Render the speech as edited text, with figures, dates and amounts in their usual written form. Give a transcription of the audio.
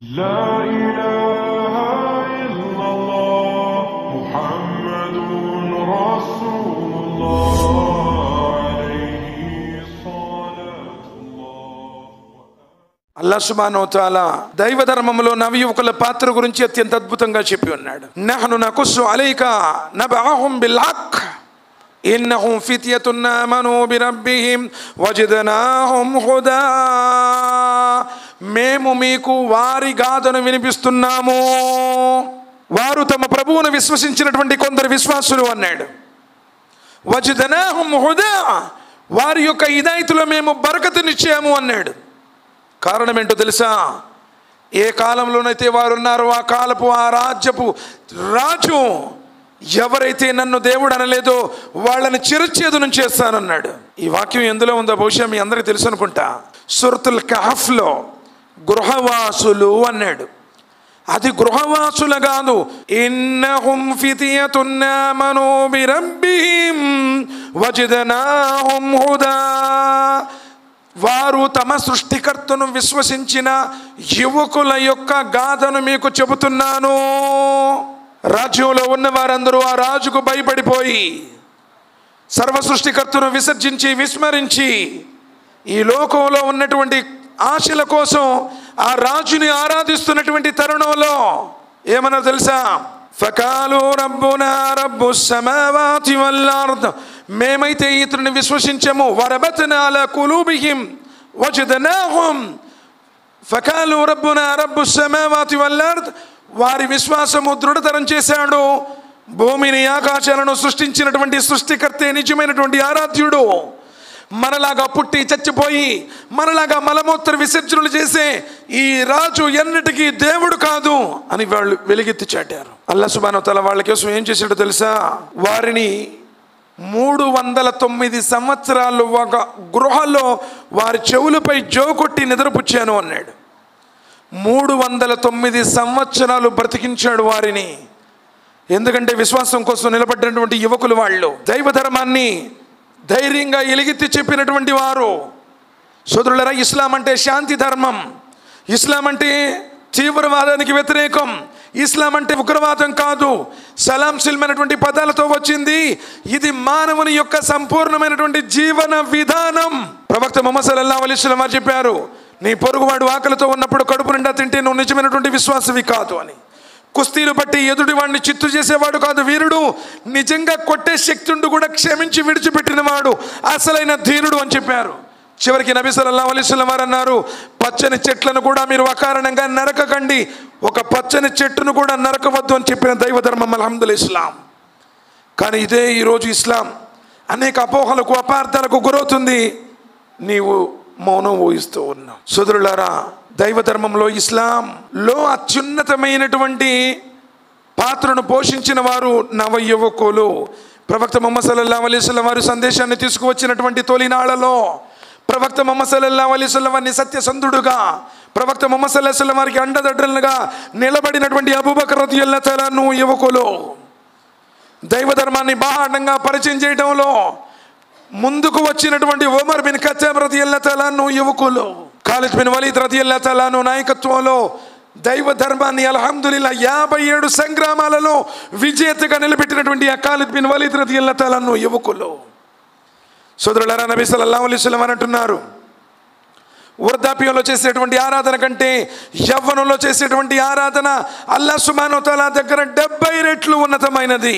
لا إله إلا الله محمد رسول الله عليه صلاة الله. అల్లాహ్ సుబ్హానహు వ తఆలా దైవ ధర్మంలో నవయువకుల పాత్ర గురించి అత్యంత అద్భుతంగా చెప్పి ఉన్నాడు. నహ్ను నకుస్సు అలైక నబఅహుం బిల్ హక్ ఇన్నహుం ఫిత్యతున్ ఆమను బిరబ్బిహిం వజదనాహుం హుదా. మేము మీకు వారి గాథను వినిపిస్తున్నాము, వారు తమ ప్రభువును విశ్వసించినటువంటి కొందరు విశ్వాసులు అన్నాడు. వజదనాహుం హుదా, వారి యొక్క హిదాయతులో మేము బరకతునిచ్చాము అన్నాడు. కారణం ఏంటో తెలుసా? ఏ కాలంలోనైతే వారు ఉన్నారో ఆ కాలపు ఆ రాజ్యపు రాజు ఎవరైతే నన్ను దేవుడు అనలేదో వాళ్ళని చిరచ్ఛేదనం చేస్తానన్నాడు. ఈ వాక్యం ఎందులో ఉందో బహుశా మీ అందరికీ తెలుసు అనుకుంటా. సూరతుల్ కహఫ్లో గృహవాసులు అన్నాడు. అది గృహవాసులు కాదు. ఇన్నహుం ఫితియతున్ ఆమను బిరబ్బిహిం వజదనాహుం హుదా. వారు తమ సృష్టికర్తను విశ్వసించిన యువకుల యొక్క గాథను మీకు చెబుతున్నాను. రాజ్యంలో ఉన్న వారందరూ ఆ రాజుకు భయపడిపోయి సర్వ సృష్టికర్తను విసర్జించి విస్మరించి ఈ లోకంలో ఉన్నటువంటి ఆశల కోసం ఆ రాజుని ఆరాధిస్తున్నటువంటి తరుణంలో ఏమన్నా తెలుసా? ఫకాలు రబ్బునా రబ్బుస్ సమావాతి వల్ అర్ద్, మేమైతే ఇతరుని విశ్వసించము. వరబత్నా అలా కులూబిహిం వజదనాహుం. ఫకాలు రబ్బునా రబ్బుస్ సమావాతి వల్ అర్ద్, వారి విశ్వాసము దృఢతరం చేశాడు. భూమిని ఆకాశాలను సృష్టించినటువంటి సృష్టికర్తే నిజమైనటువంటి ఆరాధ్యుడు. మనలాగా పుట్టి చచ్చిపోయి మనలాగా మలమూత్ర విసర్జనలు చేసే ఈ రాజు ఎన్నటికీ దేవుడు కాదు అని వాళ్ళు వెలుగెత్తి చాటారు. అల్లాహ్ సుబ్హానహు వ తఆలా వాళ్ళ కోసం ఏం చేశాడో తెలుసా? వారిని 309 సంవత్సరాలు ఒక గృహలో వారి చెవులపై జోకొట్టి నిద్రపుచ్చాను అన్నాడు. 309 సంవత్సరాలు బ్రతికించాడు వారిని. ఎందుకంటే విశ్వాసం కోసం నిలబడినటువంటి యువకులు వాళ్ళు, దైవ ధర్మాన్ని ధైర్యంగా ఎలుగెత్తి చెప్పినటువంటి వారు. సోదరులారా, ఇస్లాం అంటే శాంతి ధర్మం. ఇస్లాం అంటే తీవ్రవాదానికి వ్యతిరేకం. ఇస్లాం అంటే ఉగ్రవాదం కాదు. సలాం సిల్మైనటువంటి పదాలతో వచ్చింది. ఇది మానవుని యొక్క సంపూర్ణమైనటువంటి జీవన విధానం. ప్రవక్త ముహమ్మద్ సల్లల్లాహు అలైహి వసల్లం వారు చెప్పారు, నీ పొరుగువాడు ఆకలితో ఉన్నప్పుడు కడుపు నిండా తింటే నువ్వు నిజమైనటువంటి విశ్వాసవి కాదు అని. కుస్తీలు బట్టి ఎదుటి వాడిని చిత్తు చేసేవాడు కాదు వీరుడు. నిజంగా కొట్టే శక్తి కూడా క్షమించి విడిచిపెట్టిన వాడు అసలైన ధీరుడు అని చెప్పారు. చివరికి నబీ సల్లల్లాహు అలైహి వసల్లం వారు అన్నారు, పచ్చని చెట్లను కూడా మీరు అకారణంగా నరకకండి, ఒక పచ్చని చెట్టును కూడా నరకవద్దు అని చెప్పిన దైవ ధర్మం అల్హమ్దులిల్లాహ్ ఇస్లాం. కానీ ఇదే ఈరోజు ఇస్లాం అనేక అపోహలకు అపార్థాలకు గురవుతుంది. నీవు మౌనం ఊహిస్తూ ఉన్నావు. సోదరులారా, దైవ ధర్మంలో ఇస్లాంలో అత్యున్నతమైనటువంటి పాత్రను పోషించిన వారు నవ యువకులు. ప్రవక్త ముహమ్మద్ సల్లల్లాహు అలైహి వసల్లం వారి సందేశాన్ని తీసుకువచ్చినటువంటి తొలినాళ్లలో ప్రవక్త ముహమ్మద్ సల్లల్లాహు అలైహి వసల్లం వారిని సత్యసంధుడుగా, ప్రవక్త ముహమ్మద్ సల్లల్లాహు అలైహి వసల్లం వారికి అండదండలుగా నిలబడినటువంటి అబూబకర్ రదియల్లాహు తఆలా అన్హు యువకులు. దైవ ధర్మాన్ని బాహాటంగా పరిచయం చేయడంలో ముందుకు వచ్చినటువంటి ఉమర్ బిన్ ఖత్తాబ్ రదియల్లాహు తఆలా అన్హు యువకులు. ఖాలిద్ బిన్ వలీద్ రదియల్లాహు తఆలా అన్హు నాయకత్వంలో దైవ ధర్మాన్ని అల్హమ్దులిల్లాహ్ 57 సంగ్రామాలలో విజేతగా నిలబెట్టినటువంటి ఆ ఖాలిద్ బిన్ వలీద్ రదియల్లాహు తఆలా అన్హు యువకులు. సోదరులారా, నబీ సల్లల్లాహు అలైహి వసల్లం అంటున్నారు, వృద్ధాప్యంలో చేసేటువంటి ఆరాధన కంటే యవ్వనంలో చేసేటువంటి ఆరాధన అల్లాహ్ సుబ్హానహు వ తఆలా దగ్గర 70 రెట్లు ఉన్నతమైనది.